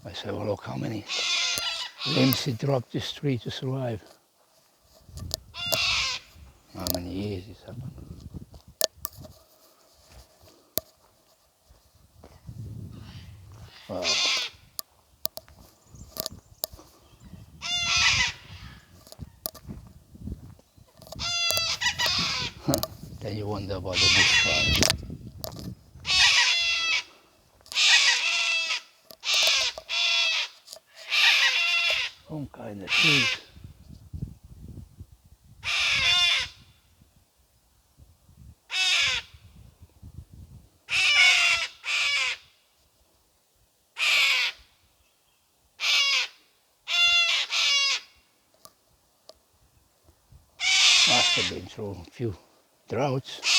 I said, well, look how many limbs he dropped this tree to survive. How many years it's happened. Wow. Then you wonder about the bushfire. Some kind of trees. Must have been through a few droughts.